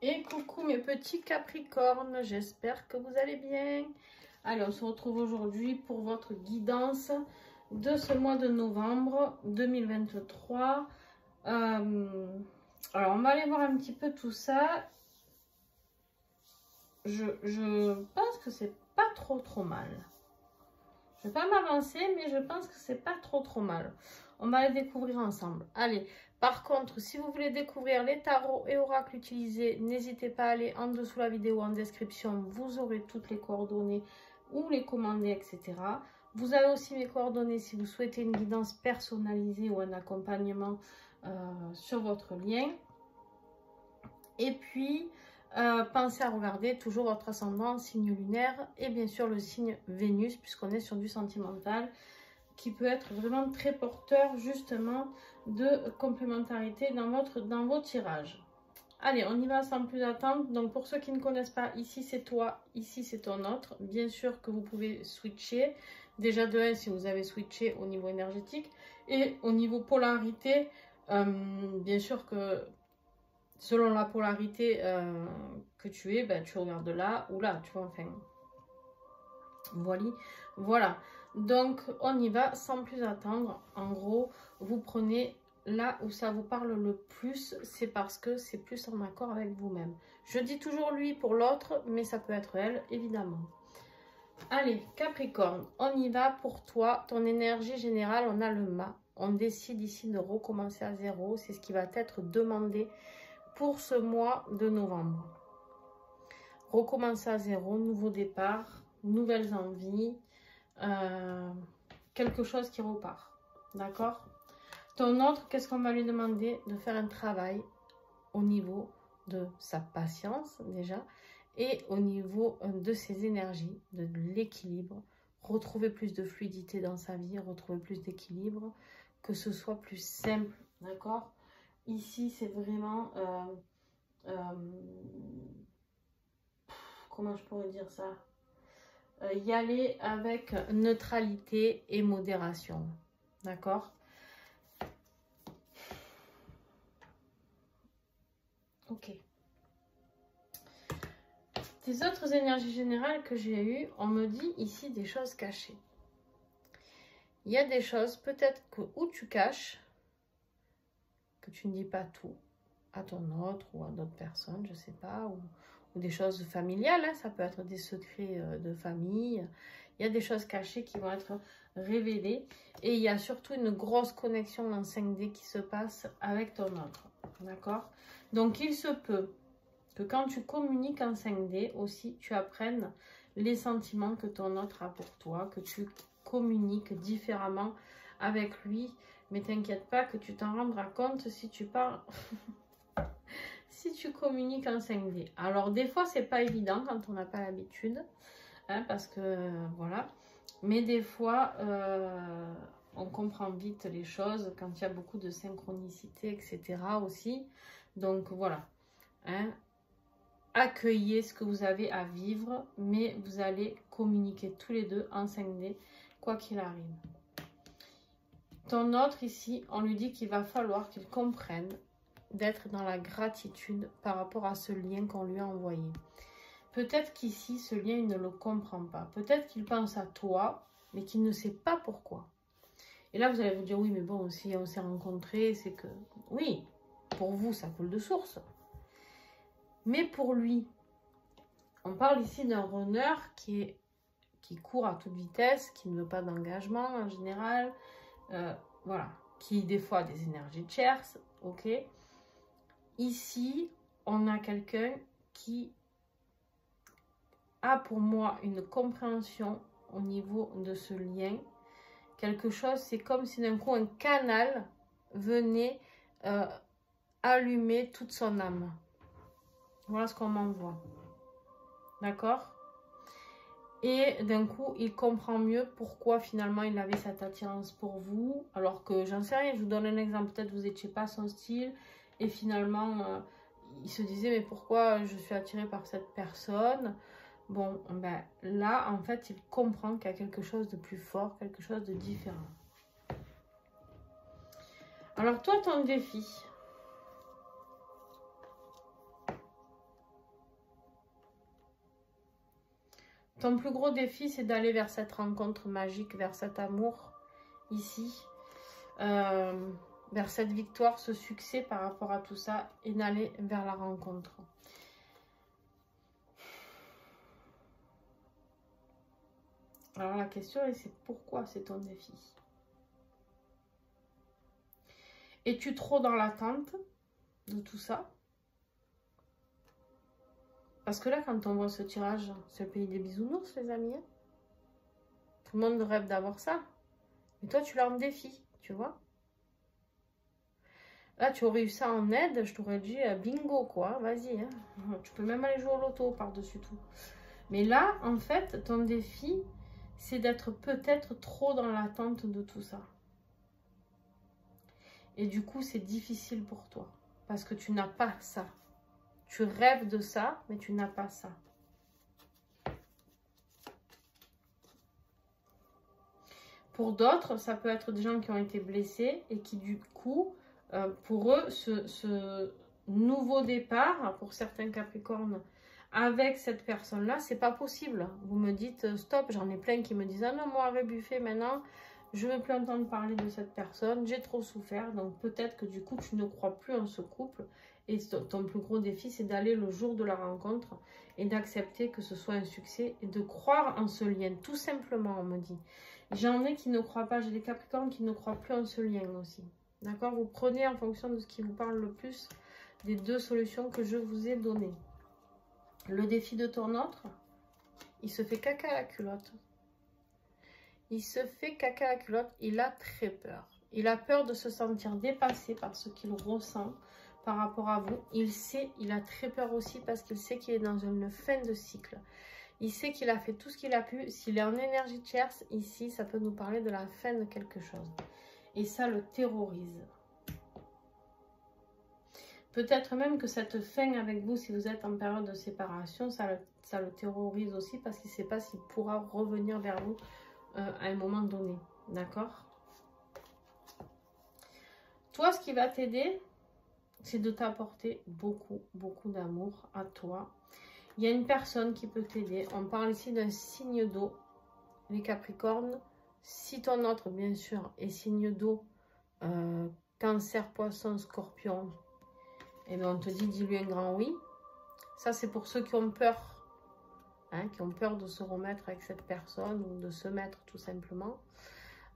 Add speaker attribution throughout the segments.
Speaker 1: Et coucou mes petits Capricornes, j'espère que vous allez bien. Allez, on se retrouve aujourd'hui pour votre guidance de ce mois de novembre 2023. Alors, on va aller voir un petit peu tout ça. Je pense que c'est pas trop mal. Je vais pas m'avancer, mais je pense que c'est pas trop mal. On va les découvrir ensemble. Allez, par contre, si vous voulez découvrir les tarots et oracles utilisés, n'hésitez pas à aller en dessous la vidéo en description. Vous aurez toutes les coordonnées où les commander, etc. Vous avez aussi mes coordonnées si vous souhaitez une guidance personnalisée ou un accompagnement sur votre lien. Et puis, pensez à regarder toujours votre ascendant, signe lunaire et bien sûr le signe Vénus, puisqu'on est sur du sentimental, qui peut être vraiment très porteur justement de complémentarité dans vos tirages. Allez, on y va sans plus attendre. Donc pour ceux qui ne connaissent pas, ici c'est toi, ici c'est ton autre. Bien sûr que vous pouvez switcher. Déjà de 1 si vous avez switché au niveau énergétique. Et au niveau polarité, bien sûr que selon la polarité que tu es, ben, tu regardes là ou là, tu vois, enfin. Voilà. Donc, on y va sans plus attendre. En gros, vous prenez là où ça vous parle le plus, c'est parce que c'est plus en accord avec vous-même. Je dis toujours lui pour l'autre, mais ça peut être elle, évidemment. Allez, Capricorne, on y va pour toi. Ton énergie générale, on a le mât. On décide ici de recommencer à zéro. C'est ce qui va être demandé pour ce mois de novembre. Recommencer à zéro, nouveau départ, nouvelles envies. Quelque chose qui repart, d'accord? Ton autre, qu'est-ce qu'on va lui demander? De faire un travail au niveau de sa patience déjà et au niveau de ses énergies, de l'équilibre, retrouver plus de fluidité dans sa vie, retrouver plus d'équilibre, que ce soit plus simple, d'accord? Ici, c'est vraiment comment je pourrais dire ça? Y aller avec neutralité et modération. D'accord? Ok. Des autres énergies générales que j'ai eues, on me dit ici des choses cachées. Il y a des choses peut-être que où tu caches, que tu ne dis pas tout à ton autre ou à d'autres personnes, je sais pas, ou des choses familiales, hein, ça peut être des secrets de famille. Il y a des choses cachées qui vont être révélées et il y a surtout une grosse connexion en 5D qui se passe avec ton autre, d'accord? Donc il se peut que quand tu communiques en 5D aussi, tu apprennes les sentiments que ton autre a pour toi, que tu communiques différemment avec lui, mais t'inquiète pas que tu t'en rendras compte si tu parles... si tu communiques en 5D. Alors, des fois, c'est pas évident quand on n'a pas l'habitude, hein, parce que, voilà. Mais des fois, on comprend vite les choses quand il y a beaucoup de synchronicité, etc. aussi. Donc, voilà. Hein. Accueillez ce que vous avez à vivre, mais vous allez communiquer tous les deux en 5D, quoi qu'il arrive. Ton autre, ici, on lui dit qu'il va falloir qu'il comprenne d'être dans la gratitude par rapport à ce lien qu'on lui a envoyé. Peut-être qu'ici, ce lien, il ne le comprend pas. Peut-être qu'il pense à toi, mais qu'il ne sait pas pourquoi. Et là, vous allez vous dire, oui, mais bon, si on s'est rencontrés, c'est que... Oui, pour vous, ça coule de source. Mais pour lui, on parle ici d'un runner qui court à toute vitesse, qui ne veut pas d'engagement en général, voilà, qui des fois a des énergies tierces, ok. Ici, on a quelqu'un qui a pour moi une compréhension au niveau de ce lien. Quelque chose, c'est comme si d'un coup un canal venait allumer toute son âme. Voilà ce qu'on m'envoie. D'accord? Et d'un coup, il comprend mieux pourquoi finalement il avait cette attirance pour vous. Alors que j'en sais rien, je vous donne un exemple. Peut-être vous n'étiez pas son style. Et finalement, il se disait, mais pourquoi je suis attirée par cette personne? Bon, ben là, en fait, il comprend qu'il y a quelque chose de plus fort, quelque chose de différent. Alors, toi, ton défi. Ton plus gros défi, c'est d'aller vers cette rencontre magique, vers cet amour, ici. Vers cette victoire, ce succès par rapport à tout ça, et d'aller vers la rencontre. Alors la question est, c'est pourquoi c'est ton défi? Es-tu trop dans l'attente de tout ça? Parce que là, quand on voit ce tirage, c'est le pays des bisounours, les amis. Hein, tout le monde rêve d'avoir ça. Mais toi, tu l'as en défi, tu vois. Là, tu aurais eu ça en aide, je t'aurais dit bingo, quoi. Vas-y, hein. Tu peux même aller jouer au loto par-dessus tout. Mais là, en fait, ton défi, c'est d'être peut-être trop dans l'attente de tout ça. Et du coup, c'est difficile pour toi. Parce que tu n'as pas ça. Tu rêves de ça, mais tu n'as pas ça. Pour d'autres, ça peut être des gens qui ont été blessés et qui, du coup, pour eux, ce nouveau départ, pour certains Capricornes, avec cette personne-là, c'est pas possible. Vous me dites stop, j'en ai plein qui me disent ah non, moi, Rébuffet, maintenant, je ne veux plus entendre parler de cette personne, j'ai trop souffert. Donc peut-être que du coup, tu ne crois plus en ce couple. Et ton plus gros défi, c'est d'aller le jour de la rencontre et d'accepter que ce soit un succès et de croire en ce lien. Tout simplement, on me dit. J'en ai qui ne croient pas, j'ai des Capricornes qui ne croient plus en ce lien aussi. D'accord? Vous prenez en fonction de ce qui vous parle le plus des deux solutions que je vous ai données. Le défi de ton autre, il se fait caca à la culotte. Il se fait caca à la culotte, il a très peur. Il a peur de se sentir dépassé par ce qu'il ressent par rapport à vous. Il sait, il a très peur aussi parce qu'il sait qu'il est dans une fin de cycle. Il sait qu'il a fait tout ce qu'il a pu. S'il est en énergie tierce, ici, ça peut nous parler de la fin de quelque chose. Et ça le terrorise. Peut-être même que cette fin avec vous, si vous êtes en période de séparation, ça le terrorise aussi parce qu'il ne sait pas s'il pourra revenir vers vous à un moment donné. D'accord? Toi, ce qui va t'aider, c'est de t'apporter beaucoup, beaucoup d'amour à toi. Il y a une personne qui peut t'aider. On parle ici d'un signe d'eau. Les Capricornes, si ton autre, bien sûr, est signe d'eau, Cancer, Poisson, Scorpion, et bien on te dit, dis-lui un grand oui. Ça, c'est pour ceux qui ont peur. Hein, qui ont peur de se remettre avec cette personne ou de se mettre tout simplement.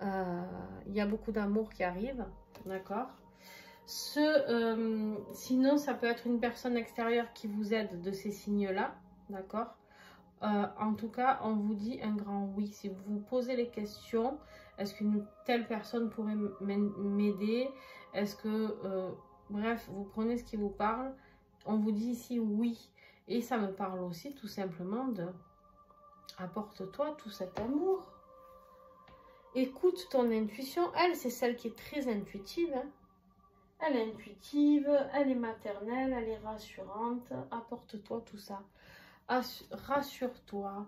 Speaker 1: Il y a beaucoup d'amour qui arrive. D'accord? Sinon, ça peut être une personne extérieure qui vous aide de ces signes-là, d'accord? En tout cas, on vous dit un grand oui. Si vous vous posez les questions, est-ce qu'une telle personne pourrait m'aider? Est-ce que, bref, vous prenez ce qui vous parle, on vous dit ici oui. Et ça me parle aussi tout simplement de apporte-toi tout cet amour. Écoute ton intuition. Elle, c'est celle qui est très intuitive, hein. Elle est intuitive, elle est maternelle, elle est rassurante. Apporte-toi tout ça. Rassure-toi.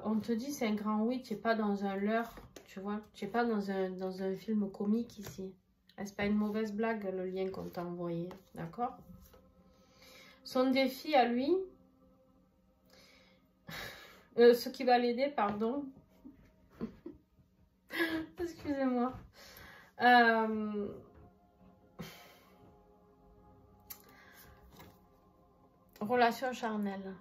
Speaker 1: On te dit c'est un grand oui, tu n'es pas dans un leurre, tu vois. Tu n'es pas dans un film comique ici. C'est pas une mauvaise blague le lien qu'on t'a envoyé, d'accord? Son défi à lui, ce qui va l'aider, pardon. Excusez-moi. Relation charnelle.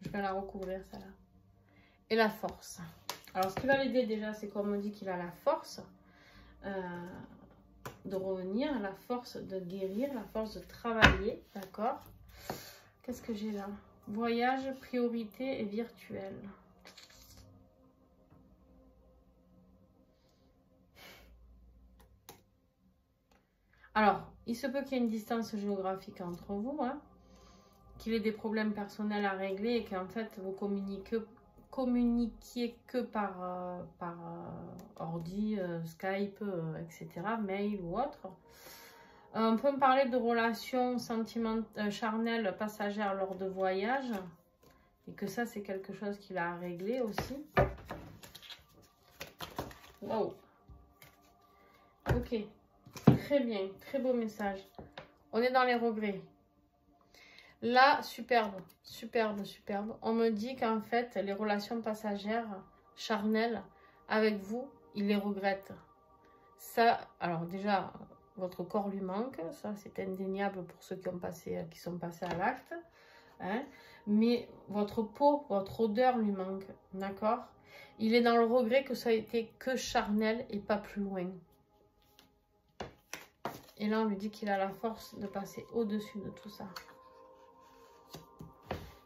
Speaker 1: Je vais la recouvrir, celle-là. Et la force. Alors, ce qui va l'aider déjà, c'est qu'on me dit qu'il a la force de revenir, la force de guérir, la force de travailler, d'accord? Qu'est-ce que j'ai là? Voyage, priorité et virtuel. Alors, il se peut qu'il y ait une distance géographique entre vous, hein, qu'il ait des problèmes personnels à régler et qu'en fait, vous communiquiez que par ordi, Skype, etc., mail ou autre. On peut me parler de relations charnelles passagères lors de voyages et que ça, c'est quelque chose qu'il a à régler aussi. Wow. Ok. Très bien, très beau message. On est dans les regrets. Là, superbe, superbe, superbe. On me dit qu'en fait, les relations passagères, charnelles, avec vous, il les regrette. Ça, alors déjà, votre corps lui manque. Ça, c'est indéniable pour ceux qui sont passés à l'acte. Hein, mais votre peau, votre odeur lui manque. D'accord? Il est dans le regret que ça a été que charnel et pas plus loin. Et là, on lui dit qu'il a la force de passer au-dessus de tout ça.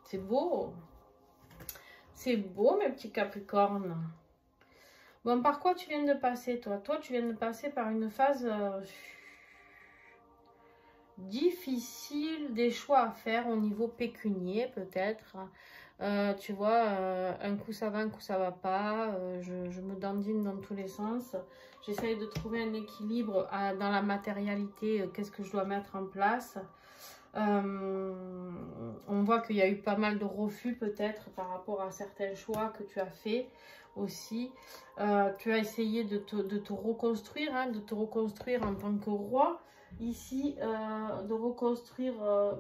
Speaker 1: C'est beau. C'est beau, mes petits Capricornes. Bon, par quoi tu viens de passer, toi? Toi, tu viens de passer par une phase difficile, des choix à faire au niveau pécunier, peut-être. Tu vois, un coup ça va, un coup ça va pas. Je me dandine dans tous les sens. J'essaye de trouver un équilibre dans la matérialité. Qu'est-ce que je dois mettre en place? On voit qu'il y a eu pas mal de refus peut-être par rapport à certains choix que tu as fait aussi. Tu as essayé de te reconstruire, hein, de te reconstruire en tant que roi. Ici, de reconstruire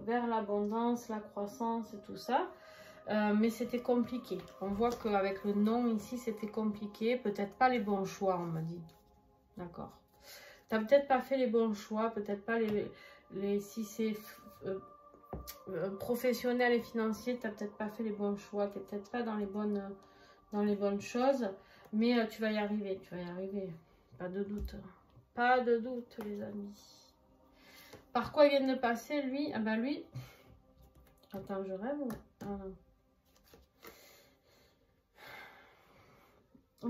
Speaker 1: vers l'abondance, la croissance et tout ça. Mais c'était compliqué. On voit qu'avec le non ici, c'était compliqué. Peut-être pas les bons choix, on m'a dit. D'accord. Tu n'as peut-être pas fait les bons choix, peut-être pas si c'est professionnel et financier, tu n'as peut-être pas fait les bons choix, tu n'es peut-être pas dans les bonnes choses, mais tu vas y arriver, pas de doute. Pas de doute, les amis. Par quoi il vient de passer, lui? Ah ben lui, attends, je rêve. Ah, non.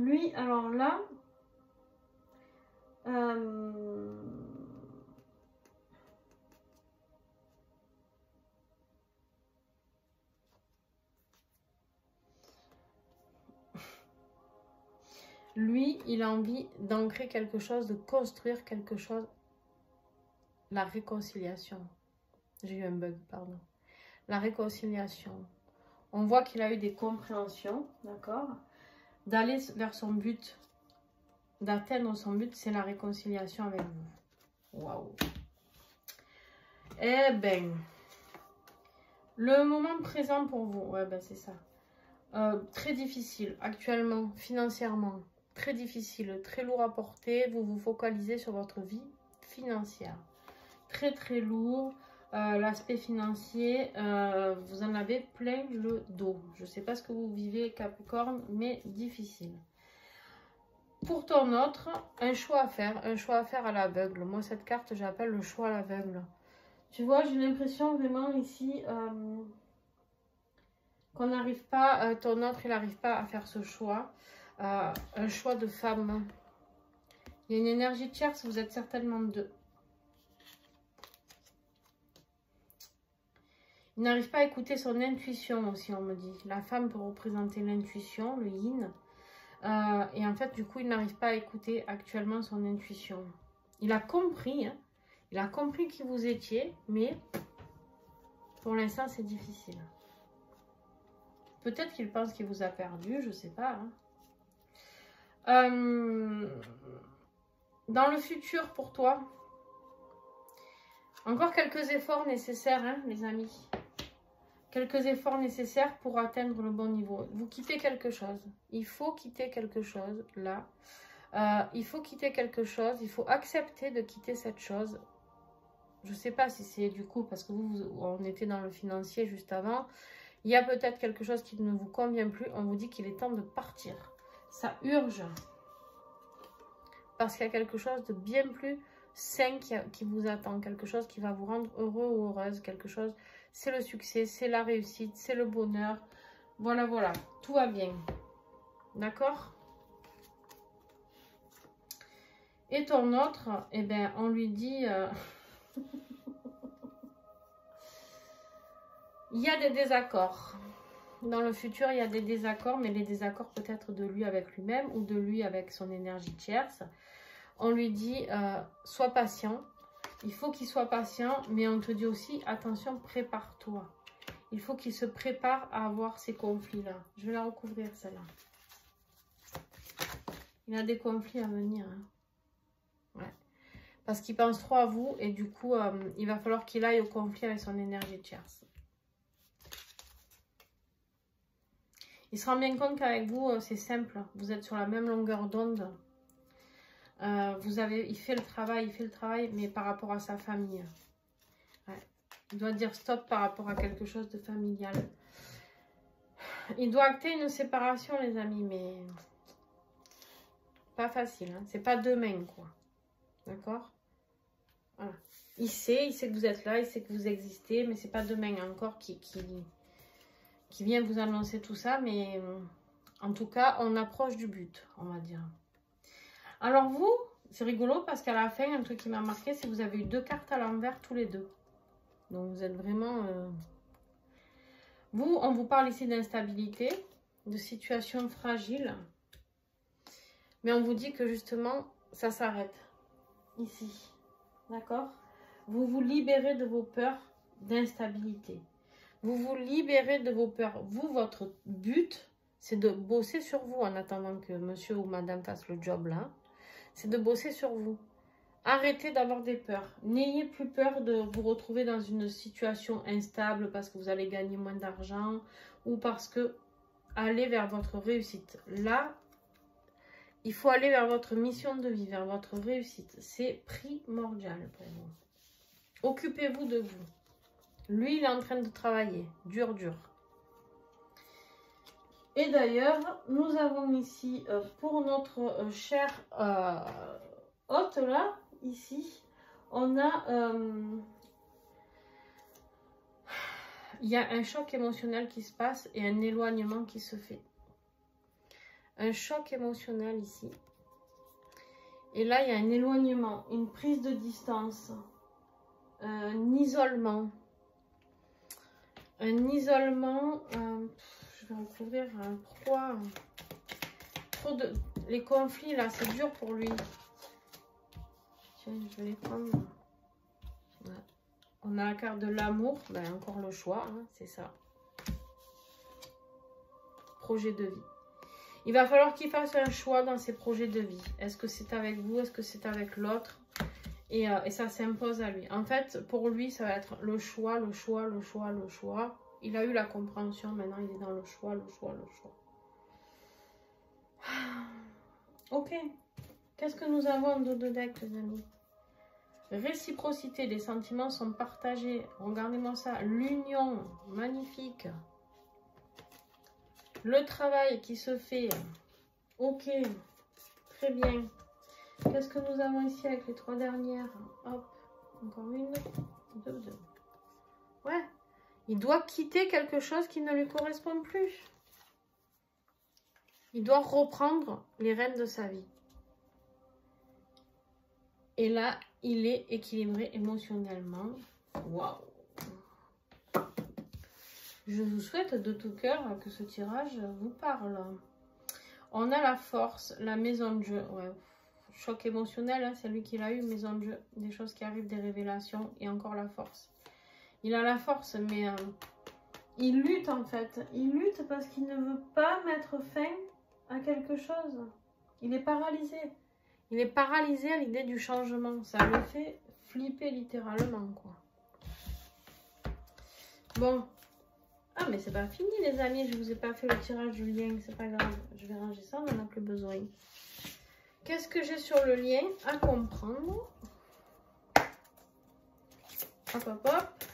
Speaker 1: Lui, alors là, lui, il a envie d'ancrer quelque chose, de construire quelque chose. La réconciliation. J'ai eu un bug, pardon. La réconciliation. On voit qu'il a eu des compréhensions, d'accord? D'aller vers son but, d'atteindre son but, c'est la réconciliation avec vous. Waouh! Eh ben, le moment présent pour vous, ouais, ben c'est ça. Très difficile, actuellement, financièrement. Très difficile, très lourd à porter. Vous vous focalisez sur votre vie financière. Très, très lourd. L'aspect financier, vous en avez plein le dos. Je ne sais pas ce que vous vivez, Capricorne, mais difficile. Pour ton autre, un choix à faire à l'aveugle. Moi, cette carte, j'appelle le choix à l'aveugle. Tu vois, j'ai l'impression vraiment ici qu'on n'arrive pas, ton autre, il n'arrive pas à faire ce choix. Un choix de femme. Il y a une énergie tierce, vous êtes certainement deux. Il n'arrive pas à écouter son intuition aussi, on me dit. La femme peut représenter l'intuition, le yin. Et en fait, du coup, il n'arrive pas à écouter actuellement son intuition. Il a compris, hein. Il a compris qui vous étiez, mais pour l'instant, c'est difficile. Peut-être qu'il pense qu'il vous a perdu, je ne sais pas. Hein. Dans le futur, pour toi, encore quelques efforts nécessaires, hein, les amis. Quelques efforts nécessaires pour atteindre le bon niveau. Vous quittez quelque chose. Il faut quitter quelque chose, là. Il faut quitter quelque chose. Il faut accepter de quitter cette chose. Je ne sais pas si c'est du coup, parce que on était dans le financier juste avant. Il y a peut-être quelque chose qui ne vous convient plus. On vous dit qu'il est temps de partir. Ça urge. Parce qu'il y a quelque chose de bien plus sain qui vous attend. Quelque chose qui va vous rendre heureux ou heureuse. Quelque chose... C'est le succès, c'est la réussite, c'est le bonheur. Voilà, voilà. Tout va bien. D'accord? Et ton autre, eh bien, on lui dit... il y a des désaccords. Dans le futur, il y a des désaccords, mais les désaccords peut-être de lui avec lui-même ou de lui avec son énergie tierce. On lui dit, sois patient. Il faut qu'il soit patient, mais on te dit aussi, attention, prépare-toi. Il faut qu'il se prépare à avoir ces conflits-là. Je vais la recouvrir, celle-là. Il a des conflits à venir. Hein. Ouais. Parce qu'il pense trop à vous et du coup, il va falloir qu'il aille au conflit avec son énergie tierce. Il se rend bien compte qu'avec vous, c'est simple. Vous êtes sur la même longueur d'onde. Il fait le travail, mais par rapport à sa famille. Ouais. Il doit dire stop par rapport à quelque chose de familial. Il doit acter une séparation, les amis, mais pas facile. Hein. C'est pas demain, quoi. D'accord? Voilà. Il sait que vous êtes là, il sait que vous existez, mais c'est pas demain encore qui vient vous annoncer tout ça, mais en tout cas, on approche du but, on va dire. Alors vous, c'est rigolo parce qu'à la fin, un truc qui m'a marqué, c'est que vous avez eu 2 cartes à l'envers tous les deux. Donc vous êtes vraiment... Vous, on vous parle ici d'instabilité, de situation fragile. Mais on vous dit que justement, ça s'arrête. Ici. D'accord? Vous vous libérez de vos peurs d'instabilité. Vous vous libérez de vos peurs. Vous, votre but, c'est de bosser sur vous en attendant que monsieur ou madame fasse le job là. C'est de bosser sur vous. Arrêtez d'avoir des peurs. N'ayez plus peur de vous retrouver dans une situation instable parce que vous allez gagner moins d'argent ou parce que allez vers votre réussite. Là, il faut aller vers votre mission de vie, vers votre réussite. C'est primordial pour vous. Occupez-vous de vous. Lui, il est en train de travailler. Dur, dur. Et d'ailleurs, nous avons ici, pour notre cher hôte là, ici, on a... il y a un choc émotionnel qui se passe et un éloignement qui se fait. Un choc émotionnel ici. Et là, il y a un éloignement, une prise de distance, un isolement. Un isolement, je vais recouvrir, pourquoi trop de... Les conflits là, c'est dur pour lui. Tiens, je vais les prendre. Ouais. On a la carte de l'amour, ben, encore le choix, hein, c'est ça. Projet de vie. Il va falloir qu'il fasse un choix dans ses projets de vie. Est-ce que c'est avec vous, est-ce que c'est avec l'autre? Et ça s'impose à lui. En fait, pour lui, ça va être le choix, le choix, le choix, le choix. Il a eu la compréhension, maintenant il est dans le choix, le choix, le choix. Ok. Qu'est-ce que nous avons en dos de deck, les amis? Réciprocité, les sentiments sont partagés. Regardez-moi ça. L'union, magnifique. Le travail qui se fait. Ok. Très bien. Qu'est-ce que nous avons ici avec les 3 dernières? Hop. Encore une. 2. Ouais. Il doit quitter quelque chose qui ne lui correspond plus. Il doit reprendre les rênes de sa vie. Et là, il est équilibré émotionnellement. Waouh! Je vous souhaite de tout cœur que ce tirage vous parle. On a la force, la maison de jeu. Ouais. Choc émotionnel, hein, c'est lui qui l'a eu, maison de jeu. Des choses qui arrivent, des révélations et encore la force. Il a la force, mais il lutte en fait. Il lutte parce qu'il ne veut pas mettre fin à quelque chose. Il est paralysé. Il est paralysé à l'idée du changement. Ça le fait flipper littéralement, quoi. Bon. Ah, mais c'est pas fini, les amis. Je vous ai pas fait le tirage du lien. C'est pas grave. Je vais ranger ça. On n'en a plus besoin. Qu'est-ce que j'ai sur le lien à comprendre? Hop, hop, hop.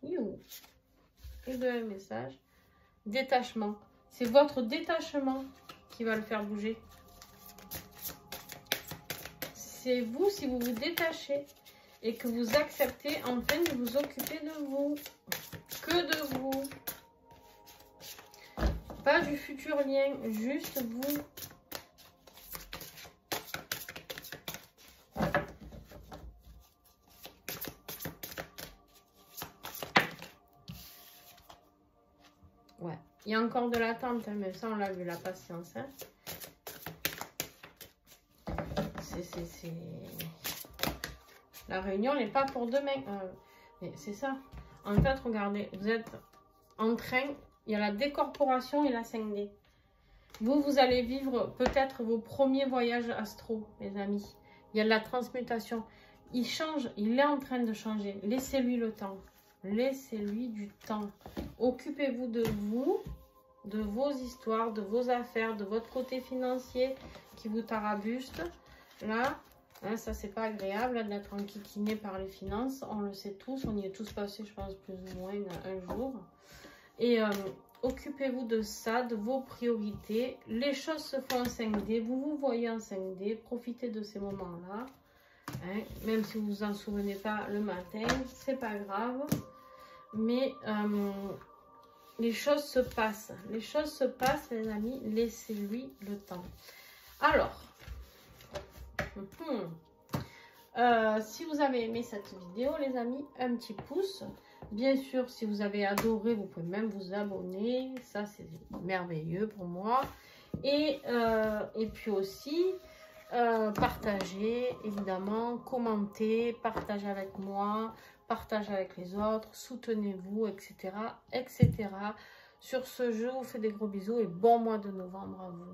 Speaker 1: You. Et de message. Détachement. C'est votre détachement qui va le faire bouger. C'est vous, si vous vous détachez et que vous acceptez enfin de vous occuper de vous. Que de vous. Pas du futur lien, juste vous. Ouais, il y a encore de l'attente, hein, mais ça on l'a vu, la patience. Hein. La réunion n'est pas pour demain. Mais c'est ça. En fait, regardez, vous êtes en train, il y a la décorporation et la 5D. Vous allez vivre peut-être vos premiers voyages astro, les amis. Il y a de la transmutation. Il change, il est en train de changer. Laissez-lui le temps. Laissez-lui du temps. Occupez-vous de vous, de vos histoires, de vos affaires, de votre côté financier qui vous tarabuste. Là, hein, ça c'est pas agréable hein, d'être enquiquiné par les finances. On le sait tous, on y est tous passés, je pense, plus ou moins un jour. Et occupez-vous de ça, de vos priorités. Les choses se font en 5D, vous vous voyez en 5D, profitez de ces moments-là. Hein, même si vous vous en souvenez pas le matin, c'est pas grave. Mais les choses se passent. Les choses se passent, les amis. Laissez-lui le temps. Alors, si vous avez aimé cette vidéo, les amis, un petit pouce. Bien sûr, si vous avez adoré, vous pouvez même vous abonner. Ça, c'est merveilleux pour moi. Et puis aussi, partagez, évidemment, commentez, partagez avec moi, partagez avec les autres, soutenez-vous, etc., etc. Sur ce, je vous fais des gros bisous et bon mois de novembre à vous.